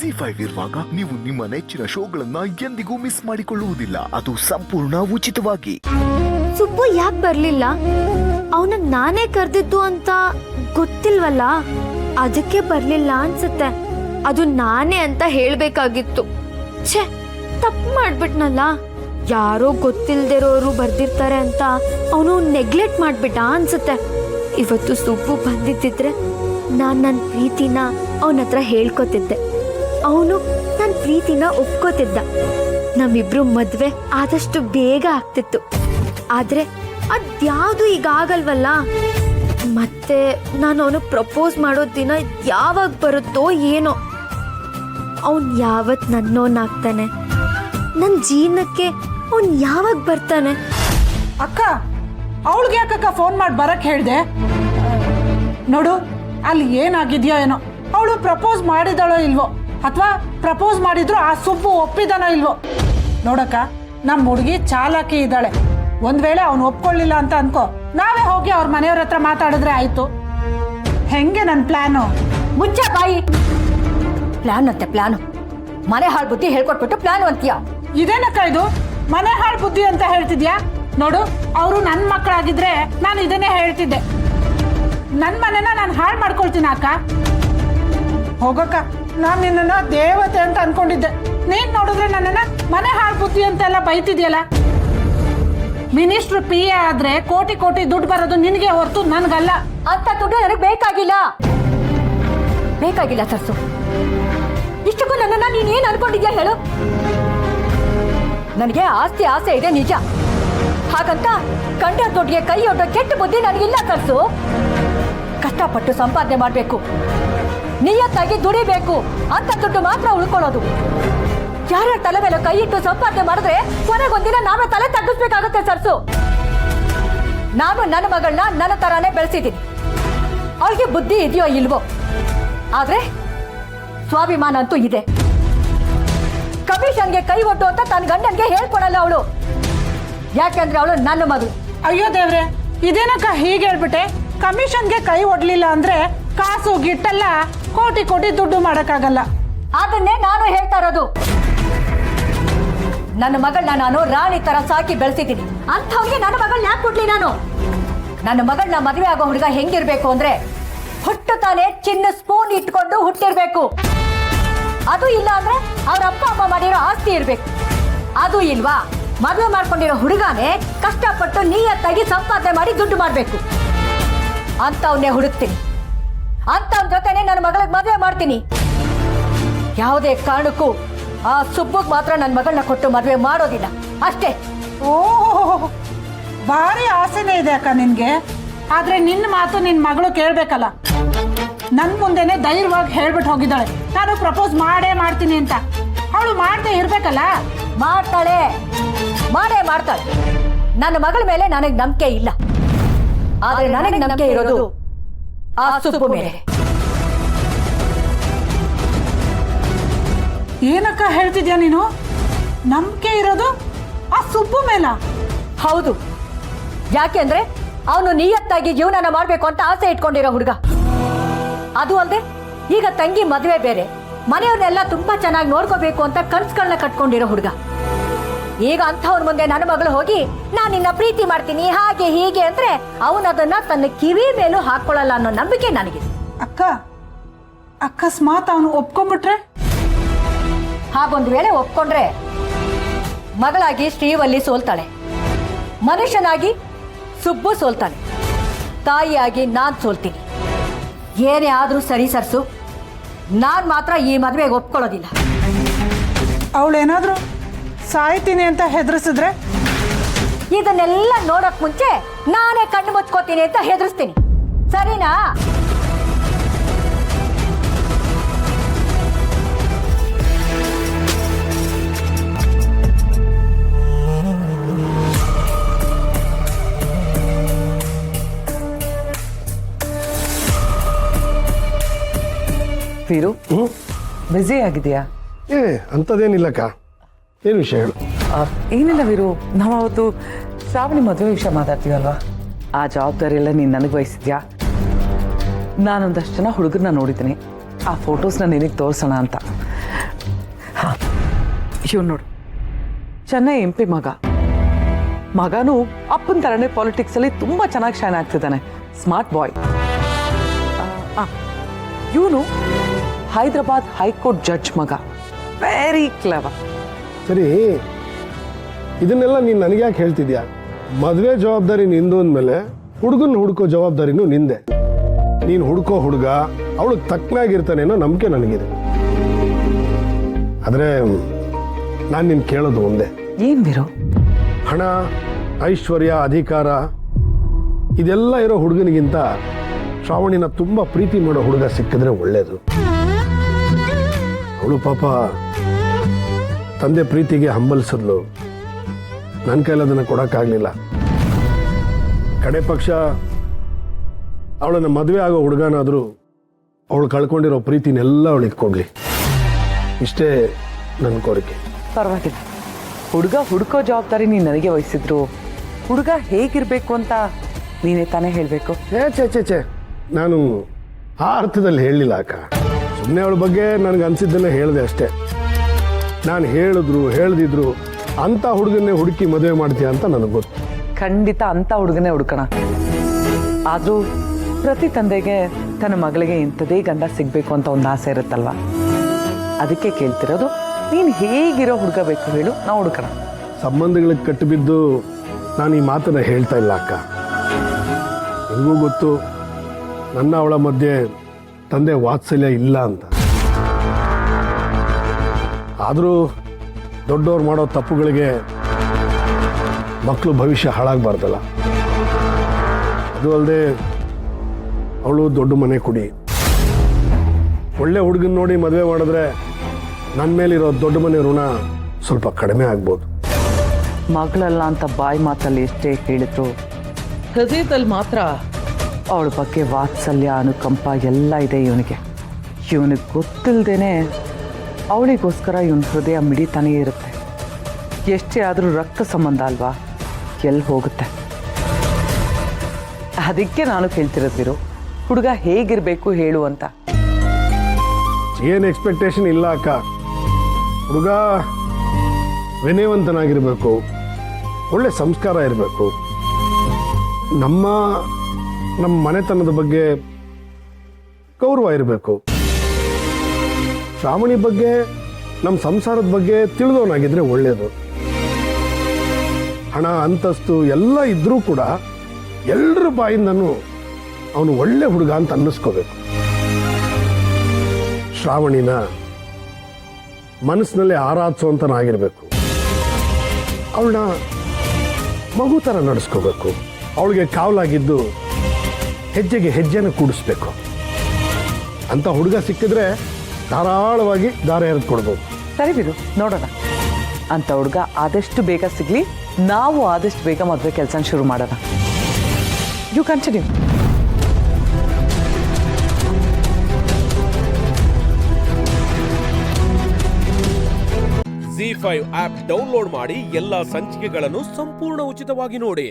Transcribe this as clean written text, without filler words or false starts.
ZEE5 ಇರುವಾಗ ನೀವು ನಿಮ್ಮ ನೆಚ್ಚಿನ ಶೋಗಳನ್ನ ಎಂದಿಗೂ ಮಿಸ್ ಮಾಡಿಕೊಳ್ಳುವುದಿಲ್ಲ. ಅದು ಸಂಪೂರ್ಣ ಉಚಿತವಾಗಿ. ಸುಬ್ಬು ಯಾಕೆ ಬರ್ಲಿಲ್ಲ? ಅವನನ್ನ ನಾನೇ ಕರೆದಿದ್ದು ಅಂತ ಗೊತ್ತಿಲ್ವಲ್ಲ, ಅದಕ್ಕೆ ಬರ್ಲಿಲ್ಲ ಅನ್ಸುತ್ತೆ. ಅದು ನಾನೇ ಅಂತ ಹೇಳ್ಬೇಕಾಗಿತ್ತು. ಛೇ, ತಪ್ಪು ಮಾಡ್ಬಿಟ್ನಲ್ಲ. ಯಾರೋ ಗೊತ್ತಿಲ್ದಿರೋರು ಬರ್ದಿರ್ತಾರೆ ಅಂತ ಅವನು ನೆಗ್ಲೆಕ್ಟ್ ಮಾಡ್ಬಿಟ್ಟ ಅನ್ಸುತ್ತೆ. ಇವತ್ತು ಸುಬ್ಬು ಬಂದಿದ್ದಿದ್ರೆ ನಾನು ನನ್ನ ಪ್ರೀತಿನ ಅವನ ಹತ್ರ ಹೇಳ್ಕೊತಿದ್ದೆ. ಅವನು ನನ್ನ ಪ್ರೀತಿನ ಒಪ್ಕೋತಿದ್ದ. ನಮ್ಮಿಬ್ರು ಮದ್ವೆ ಆದಷ್ಟು ಬೇಗ ಆಗ್ತಿತ್ತು. ಆದ್ರೆ ಅದ್ಯಾವುದು ಈಗ ಆಗಲ್ವಲ್ಲ. ಮತ್ತೆ ನಾನು ಅವನು ಪ್ರಪೋಸ್ ಮಾಡೋ ದಿನ ಯಾವಾಗ ಬರುತ್ತೋ ಏನೋ. ಅವನ್ ಯಾವತ್ ನನ್ನೋನಾಗ್ತಾನೆ, ನನ್ನ ಜೀವನಕ್ಕೆ ಅವನ್ ಯಾವಾಗ ಬರ್ತಾನೆ? ಅಕ್ಕ, ಅವಳಿಗೆ ಯಾಕಕ್ಕ ಫೋನ್ ಮಾಡಿ ಬರಕ್ ಹೇಳ್ದೆ? ನೋಡು, ಅಲ್ಲಿ ಏನಾಗಿದ್ಯೋ ಏನೋ. ಅವಳು ಪ್ರಪೋಸ್ ಮಾಡಿದಳೋ ಇಲ್ವೋ, ಅಥವಾ ಪ್ರಪೋಸ್ ಮಾಡಿದ್ರು ಆ ಸುಬ್ಬು ಒಪ್ಪಿದನೋ ಇಲ್ವೋ. ನೋಡಕ್ಕ, ನಮ್ಮ ಹುಡುಗಿ ಚಾಲಾಕಿ ಇದ್ದಾಳೆ. ಒಂದ್ ವೇಳೆ ಅವನು ಒಪ್ಕೊಳ್ಳಿಲ್ಲ ಅಂತ ಅನ್ಕೋ, ನಾವೇ ಹೋಗಿ ಅವ್ರ ಮನೆಯವ್ರ ಹತ್ರ ಮಾತಾಡಿದ್ರೆ ಆಯ್ತು. ಹೆಂಗೆ ನನ್ನ ಪ್ಲಾನು? ಮುಚ್ಚ ಬಾಯಿ. ಪ್ಲಾನ್ ಅಂತೆ ಪ್ಲಾನು. ಮನೆ ಹಾಳು ಬುದ್ಧಿ ಹೇಳ್ಕೊಟ್ಬಿಟ್ಟು ಪ್ಲಾನ್ ಅಂತೀಯ? ಇದೇನಕ್ಕ ಇದು? ಮನೆ ಹಾಳು ಬುದ್ಧಿ ಅಂತ ಹೇಳ್ತಿದ್ಯಾ? ನೋಡು, ಅವರು ನನ್ನ ಮಕ್ಕಳಾಗಿದ್ರೆ ನಾನು ಇದನ್ನೇ ಹೇಳ್ತಿದ್ದೆ. ನನ್ನ ಮನೆನ ನಾನು ಹಾಳು ಮಾಡ್ಕೊಳ್ತೀನಿ ಅಕ್ಕ. ಹೋಗಕ್ಕ, ನಾನು ನಿನ್ನನ್ನ ದೇವತೆ ಅಂತ ಅನ್ಕೊಂಡಿದ್ದೆ. ನೀನ್ ನೋಡಿದ್ರೆ ನನ್ನನ್ನ ಮನೆ ಹಾಳು ಬುದ್ಧಿ ಅಂತೆಲ್ಲ ಬೈತಿದ್ಯಲ್ಲ. ಮಿನಿಸ್ಟ್ರು PA ಆದ್ರೆ ಕೋಟಿ ಕೋಟಿ ದುಡ್ಡು ಬರೋದು ನಿನಗೆ ಹೊರತು ನನ್ಗಲ್ಲ. ಅಂತ ದುಡ್ಡು ನನಗೆ ಬೇಕಾಗಿಲ್ಲ. ಬೇಕಾಗಿಲ್ಲ ಸರ್ಸು. ಇಷ್ಟಕ್ಕೂ ನನ್ನನ್ನ ನೀನ್ ಏನ್ ಅನ್ಕೊಂಡಿದ್ಯಾ ಹೇಳು? ನನಗೆ ಆಸ್ತಿ ಆಸೆ ಇದೆ ನಿಜ. ಹಾಗಂತ ಕಂಡ ದುಡ್ಡಿಗೆ ಕೈ ಒಡ್ಡೋ ಕೆಟ್ಟ ಬುದ್ಧಿ ನನಗಿಲ್ಲ ಸರ್ಸು. ಕಷ್ಟಪಟ್ಟು ಸಂಪಾದನೆ ಮಾಡ್ಬೇಕು, ನಿಯತ್ತಾಗಿ ದುಡಿಬೇಕು. ಅಂತ ದುಡ್ಡು ಮಾತ್ರ ಉಳ್ಕೊಳ್ಳೋದು. ಯಾರ್ಯಾರ ತಲೆ ಮೇಲೆ ಕೈ ಇಟ್ಟು ಸಂಪಾದನೆ ಮಾಡಿದ್ರೆ ಕೊನೆಗೊಂದಿನ ನಾವೇ ತಲೆ ತಗ್ಗಿಸ್ಬೇಕಾಗತ್ತೆ ಸರ್ಸು. ನಾನು ನನ್ನ ಮಗಳನ್ನ ನನ್ನ ತರಾನೇ ಬೆಳೆಸಿದ್ದೀನಿ. ಅವಳಿಗೆ ಬುದ್ಧಿ ಇದೆಯೋ ಇಲ್ವೋ, ಆದ್ರೆ ಸ್ವಾಭಿಮಾನ ಅಂತೂ ಇದೆ. ಕಮಿಷನ್ಗೆ ಕೈ ಒಡ್ಡು ಅಂತ ತನ್ನ ಗಂಡನ್ಗೆ ಹೇಳ್ಕೊಡಲ್ಲ ಅವಳು. ಯಾಕೆಂದ್ರೆ ಅವಳು ನನ್ನ ಮಗಳು. ಅಯ್ಯೋ ದೇವ್ರೆ, ಇದೇನಕ್ಕ ಹೀಗೆ ಹೇಳ್ಬಿಟ್ಟೆ? ಕಮಿಷನ್ಗೆ ಕೈ ಒಡ್ಲಿಲ್ಲ ಅಂದ್ರೆ ಕಾಸು ಗಿಟ್ಟೆಲ್ಲ ಕೋಟಿ ಕೋಟಿ ದುಡ್ಡು ಮಾಡಕ್ಕಾಗಲ್ಲ. ಅದನ್ನೇ ನಾನು ಹೇಳ್ತಾ ಇರೋದು. ನನ್ನ ಮಗಳನ್ನ ನಾನು ರಾಣಿ ತರ ಸಾಕಿ ಬೆಳೆಸಿದ್ದೀನಿ. ಅಂಥವ್ರಿಗೆ ನನ್ನ ಮಗಳನ್ನ ಯಾಕೆ ಕೊಡ್ಲಿ ನಾನು? ನನ್ನ ಮಗಳನ್ನ ಮದುವೆ ಆಗೋ ಹುಡುಗ ಹೆಂಗಿರ್ಬೇಕು ಅಂದ್ರೆ, ಹುಟ್ಟು ತಾನೇ ಚಿನ್ನ ಸ್ಪೂನ್ ಇಟ್ಕೊಂಡು ಹುಟ್ಟಿರ್ಬೇಕು. ಅದು ಇಲ್ಲ ಅಂದ್ರೆ ಅವ್ರ ಅಪ್ಪ ಅಮ್ಮ ಮಾಡಿರೋ ಆಸ್ತಿ ಇರ್ಬೇಕು. ಅದು ಇಲ್ವಾ, ಮದುವೆ ಮಾಡ್ಕೊಂಡಿರೋ ಹುಡುಗನೇ ಕಷ್ಟಪಟ್ಟು ನಿಯತ್ತಾಗಿ ಸಂಪಾದನೆ ಮಾಡಿ ದುಡ್ಡು ಮಾಡ್ಬೇಕು. ಅಂತವನ್ನೇ ಹುಡುಕ್ತೀನಿ. ಅಂತವನ ಜೊತೆನೆ ನನ್ನ ಮಗಳಿಗೆ ಮದುವೆ ಮಾಡ್ತೀನಿ. ಯಾವುದೇ ಕಾರಣಕ್ಕೂ ಆ ಸುಬ್ಬಗ್ ಮಾತ್ರ ನನ್ನ ಮಗಳನ್ನ ಕೊಟ್ಟು ಮದುವೆ ಮಾಡೋದಿಲ್ಲ ಅಷ್ಟೇ. ಓಹ್, ಭಾರಿ ಆಸೆನೇ ಇದೆ ಅಕ್ಕ ನಿನ್ಗೆ. ಆದ್ರೆ ನಿನ್ನ ಮಾತು ನಿನ್ ಮಗಳು ಕೇಳ್ಬೇಕಲ್ಲ. ನನ್ ಮುಂದೆನೆ ಧೈರ್ಯವಾಗಿ ಹೇಳ್ಬಿಟ್ಟು ಹೋಗಿದ್ದಾಳೆ, ನಾನು ಪ್ರಪೋಸ್ ಮಾಡೇ ಮಾಡ್ತೀನಿ ಅಂತ. ಅವಳು ಮಾಡದೆ ಇರ್ಬೇಕಲ್ಲ. ಮಾಡ್ತಾಳೆ, ಮಾಡೇ ಮಾಡ್ತಾಳೆ. ನನ್ನ ಮಗಳ ಮೇಲೆ ನನಗೆ ನಂಬಿಕೆ ಇಲ್ಲ. ಆದ್ರೆ ನನಗೆ ನಂಬಿಕೆ ಇರೋದು ಆ ಸುಬ್ಬು ಮೇಲೆ. ಏನಕ್ಕ ಹೇಳ್ತಿದ್ಯಾ ನೀನು? ನಂಬಿಕೆ ಇರೋದು ಆ ಸುಬ್ಬು ಮೇಲ? ಹೌದು. ಯಾಕೆಂದ್ರೆ ಅವನು ನಿಯತ್ತಾಗಿ ಜೀವನನ ಮಾಡ್ಬೇಕು ಅಂತ ಆಸೆ ಇಟ್ಕೊಂಡಿರೋ ಹುಡುಗ. ಅದು ಅಲ್ಲದೆ ಈಗ ತಂಗಿ ಮದುವೆ ಬೇರೆ, ಮನೆಯವ್ರನ್ನೆಲ್ಲ ತುಂಬಾ ಚೆನ್ನಾಗಿ ನೋಡ್ಕೋಬೇಕು ಅಂತ ಕನ್ಸುಗಳನ್ನ ಕಟ್ಕೊಂಡಿರೋ ಹುಡುಗ. ಈಗ ಅಂಥವ್ರ ಮುಂದೆ ನನ್ನ ಮಗಳು ಹೋಗಿ ನಾನು ನಿನ್ನ ಪ್ರೀತಿ ಮಾಡ್ತೀನಿ ಹಾಗೆ ಹೀಗೆ ಅಂದ್ರೆ ಅವನದನ್ನ ತನ್ನ ಕಿವಿ ಮೇಲೂ ಹಾಕೊಳ್ಳಲ್ಲ ಅನ್ನೋ ನಂಬಿಕೆ ನನಗೆ. ಅಕ್ಕ, ಅಕಸ್ಮಾತ್ ಅವನು ಒಪ್ಕೊಂಡ್ಬಿಟ್ರೆ? ಹಾಗೊಂದು ವೇಳೆ ಒಪ್ಕೊಂಡ್ರೆ ಮಗಳಾಗಿ ಶ್ರೀವಲ್ಲಿ ಸೋಲ್ತಾಳೆ, ಮನುಷ್ಯನಾಗಿ ಸುಬ್ಬು ಸೋಲ್ತಾನೆ, ತಾಯಿಯಾಗಿ ನಾನ್ ಸೋಲ್ತೀನಿ. ಏನೇ ಆದ್ರೂ ಸರಿ ಸರ್ಸು, ನಾನ್ ಮಾತ್ರ ಈ ಮದುವೆಗೆ ಒಪ್ಕೊಳ್ಳೋದಿಲ್ಲ. ಅವಳೇನಾದ್ರೂ ಸಾಯ್ತೀನಿ ಅಂತ ಹೆದರ್ಸಿದ್ರೆ? ಇದನ್ನೆಲ್ಲ ನೋಡಕ್ ಮುಂಚೆ ನಾನೇ ಕಣ್ಣು ಮುಚ್ಕೋತೀನಿ ಅಂತ ಹೆದರ್ಸ್ತೀನಿ, ಸರಿನಾ? ವೀರು, ಬ್ಯುಸಿ ಆಗಿದೆಯಾ? ಅಂಥದ್ದೇನಿಲ್ಲಕ್ಕ. ಏನು ವಿಷಯ ಹೇಳು? ಏನಿಲ್ಲ ವೀರು, ನಾವು ಅವತ್ತು ಶ್ರಾವಣಿ ಮದುವೆ ವಿಷಯ ಮಾತಾಡ್ತೀವಲ್ವಾ, ಆ ಜವಾಬ್ದಾರಿ ಎಲ್ಲ ನೀನು ನನಗೆ ವಹಿಸಿದ್ಯಾ? ನಾನೊಂದಷ್ಟು ಜನ ಹುಡುಗರನ್ನ ನೋಡಿದ್ದೀನಿ, ಆ ಫೋಟೋಸ್ನ ನಿನಗೆ ತೋರಿಸೋಣ ಅಂತ. ಇವ್ ನೋಡು, ಚೆನ್ನೈ MP ಮಗನೂ ಅಪ್ಪನ ಥರನೇ ಪಾಲಿಟಿಕ್ಸಲ್ಲಿ ತುಂಬ ಚೆನ್ನಾಗಿ ಶೈನ್ ಆಗ್ತಿದ್ದಾನೆ. Smart boy. ಇವನು ಹೈದರಾಬಾದ್ ಹೈಕೋರ್ಟ್ ಜಡ್ಜ್ ಮಗ. Very clever. ಸರಿ, ಇದನ್ನೆಲ್ಲ ನೀನು ನನಗೆ ಯಾಕೆ ಹೇಳ್ತಿದ್ಯಾ? ಮದುವೆ ಜವಾಬ್ದಾರಿ ನಿಂದು ಅಂದಮೇಲೆ ಹುಡುಗನ ಹುಡುಕೋ ಜವಾಬ್ದಾರಿನೂ ನಿಂದೆ. ನೀನು ಹುಡುಕೋ ಹುಡುಗ ಅವಳಿಗೆ ತಕ್ಕನಾಗಿರ್ತಾನೆ ಅನ್ನೋ ನಂಬಿಕೆ ನನಗಿದೆ. ಆದರೆ ನಾನು ನಿನ್ನ ಕೇಳೋದು ಒಂದೇ. ಏನ್ ವೀರು? ಹಣ, ಐಶ್ವರ್ಯ, ಅಧಿಕಾರ ಇದೆಲ್ಲ ಇರೋ ಹುಡುಗನಿಗಿಂತ ಶ್ರಾವಣಿನ ತುಂಬ ಪ್ರೀತಿ ಮಾಡೋ ಹುಡುಗ ಸಿಕ್ಕಿದ್ರೆ ಒಳ್ಳೇದು. ಅವಳು ಪಾಪ ತಂದೆ ಪ್ರೀತಿಗೆ ಹಂಬಲಿಸಿದ್ಲು. ನನ್ನ ಕೈಲಿ ಅದನ್ನು ಕೊಡೋಕ್ಕಾಗಲಿಲ್ಲ. ಕಡೆ ಪಕ್ಷ ಅವಳನ್ನು ಮದುವೆ ಆಗೋ ಹುಡುಗನಾದರೂ ಅವಳು ಕಳ್ಕೊಂಡಿರೋ ಪ್ರೀತಿನೆಲ್ಲ ಅವಳಿಗೆ ಕೊಡಲಿ. ಇಷ್ಟೇ ನನ್ನ ಕೋರಿಕೆ. ಪರವಾಗಿಲ್ಲ, ಹುಡುಗ ಹುಡುಕೋ ಜವಾಬ್ದಾರಿ ನೀನು ನನಗೆ ವಹಿಸಿದ್ರು. ಹುಡುಗ ಹೇಗಿರ್ಬೇಕು ಅಂತ ನೀನೇ ತಾನೇ ಹೇಳಬೇಕು. ಛೇ, ನಾನು ಆ ಅರ್ಥದಲ್ಲಿ ಹೇಳಲಿಲ್ಲ ಅಕ್ಕ. ಸುಮ್ಮನೆ ಅವಳ ಬಗ್ಗೆ ನನಗೆ ಅನಿಸಿದ್ದನ್ನೇ ಹೇಳಿದೆ ಅಷ್ಟೇ. ನಾನು ಹೇಳ್ದಿದ್ರು ಅಂಥ ಹುಡುಗನ್ನೇ ಹುಡುಕಿ ಮದುವೆ ಮಾಡ್ತೀಯ ಅಂತ ನನಗೆ ಗೊತ್ತು. ಖಂಡಿತ ಅಂತ ಹುಡುಗನೇ ಹುಡುಕೋಣ. ಆದರೂ ಪ್ರತಿ ತಂದೆಗೆ ತನ್ನ ಮಗಳಿಗೆ ಇಂಥದೇ ಗಂಡ ಸಿಗಬೇಕು ಅಂತ ಒಂದು ಆಸೆ ಇರುತ್ತಲ್ವ. ಅದಕ್ಕೆ ಕೇಳ್ತಿರೋದು, ನೀನು ಹೇಗಿರೋ ಹುಡುಗ ಬೇಕು ಹೇಳು, ನಾವು ಹುಡುಕೋಣ. ಸಂಬಂಧಗಳಿಗೆ ಕಟ್ಟಿಬಿದ್ದು ನಾನು ಈ ಮಾತನ್ನು ಹೇಳ್ತಾ ಇಲ್ಲ ಅಕ್ಕ. ನಿಮಗೂ ಗೊತ್ತು ನನ್ನ ಅವಳ ಮಧ್ಯೆ ತಂದೆ ವಾತ್ಸಲ್ಯ ಇಲ್ಲ ಅಂತ. ಆದರೂ ದೊಡ್ಡವ್ರು ಮಾಡೋ ತಪ್ಪುಗಳಿಗೆ ಮಕ್ಕಳು ಭವಿಷ್ಯ ಹಾಳಾಗಬಾರ್ದಲ್ಲ. ಅದು ಅಲ್ಲದೆ ಅವಳು ದೊಡ್ಡ ಮನೆ ಕುಡಿ. ಒಳ್ಳೆ ಹುಡುಗನ ನೋಡಿ ಮದುವೆ ಮಾಡಿದ್ರೆ ನನ್ನ ಮೇಲಿರೋ ದೊಡ್ಡ ಮನೆ ಋಣ ಸ್ವಲ್ಪ ಕಡಿಮೆ ಆಗ್ಬೋದು. ಮಗಳಲ್ಲ ಅಂತ ಬಾಯಿ ಮಾತಲ್ಲಿ ಎಷ್ಟೇ ಹೇಳಿದ್ರು ಹೃದಯದಲ್ಲಿ ಮಾತ್ರ ಅವಳ ಬಗ್ಗೆ ವಾತ್ಸಲ್ಯ, ಅನುಕಂಪ ಎಲ್ಲ ಇದೆ ಇವನಿಗೆ. ಇವನಿಗೆ ಗೊತ್ತಿಲ್ಲದೇನೆ ಅವಳಿಗೋಸ್ಕರ ಇವನ ಹೃದಯ ಮಿಡಿತಾನೇ ಇರುತ್ತೆ. ಎಷ್ಟೇ ಆದರೂ ರಕ್ತ ಸಂಬಂಧ ಅಲ್ವಾ, ಎಲ್ಲಿ ಹೋಗುತ್ತೆ. ಅದಕ್ಕೆ ನಾನು ಕೇಳ್ತಿರೋದಿರು, ಹುಡುಗ ಹೇಗಿರಬೇಕು ಹೇಳು ಅಂತ. ಏನು ಎಕ್ಸ್ಪೆಕ್ಟೇಷನ್ ಇಲ್ಲ ಅಕ್ಕ. ಹುಡುಗ ವಿನಯವಂತನಾಗಿರಬೇಕು, ಒಳ್ಳೆ ಸಂಸ್ಕಾರ ಇರಬೇಕು, ನಮ್ಮ ಮನೆತನದ ಬಗ್ಗೆ ಗೌರವ ಇರಬೇಕು, ಶ್ರಾವಣಿ ಬಗ್ಗೆ ನಮ್ಮ ಸಂಸಾರದ ಬಗ್ಗೆ ತಿಳಿದವನಾಗಿದ್ರೆ ಒಳ್ಳೆಯದು. ಹಣ, ಅಂತಸ್ತು ಎಲ್ಲ ಇದ್ರೂ ಕೂಡ ಎಲ್ಲರ ಬಾಯಿಂದನೂ ಅವನು ಒಳ್ಳೆ ಹುಡುಗ ಅಂತ ಅನ್ನಿಸ್ಕೋಬೇಕು. ಶ್ರಾವಣಿನ ಮನಸ್ಸಿನಲ್ಲಿ ಆರಾಧಿಸುವಂತನಾಗಿರ್ಬೇಕು. ಅವಳನ್ನ ಮಗು ಥರ ನಡೆಸ್ಕೋಬೇಕು. ಅವಳಿಗೆ ಕಾವಲಾಗಿದ್ದು ಹೆಜ್ಜೆಗೆ ಹೆಜ್ಜೆನ ಕೂಡಿಸ್ಬೇಕು. ಅಂತ ಹುಡುಗ ಸಿಕ್ಕಿದ್ರೆ ಧಾರಾಳವಾಗಿ ದಾರ ಎರೆದು ಕೊಡ್ಬೋದು. ಸರಿ ಬಿಡು, ನೋಡೋಣ. ಅಂತ ಹುಡುಗ ಆದಷ್ಟು ಬೇಗ ಸಿಗಲಿ, ನಾವು ಆದಷ್ಟು ಬೇಗ ಮದುವೆ ಕೆಲಸ ಶುರು ಮಾಡೋಣ. You continue. ZEE5 app download ಮಾಡಿ ಎಲ್ಲಾ ಸಂಚಿಕೆಗಳನ್ನು ಸಂಪೂರ್ಣ ಉಚಿತವಾಗಿ ನೋಡಿ.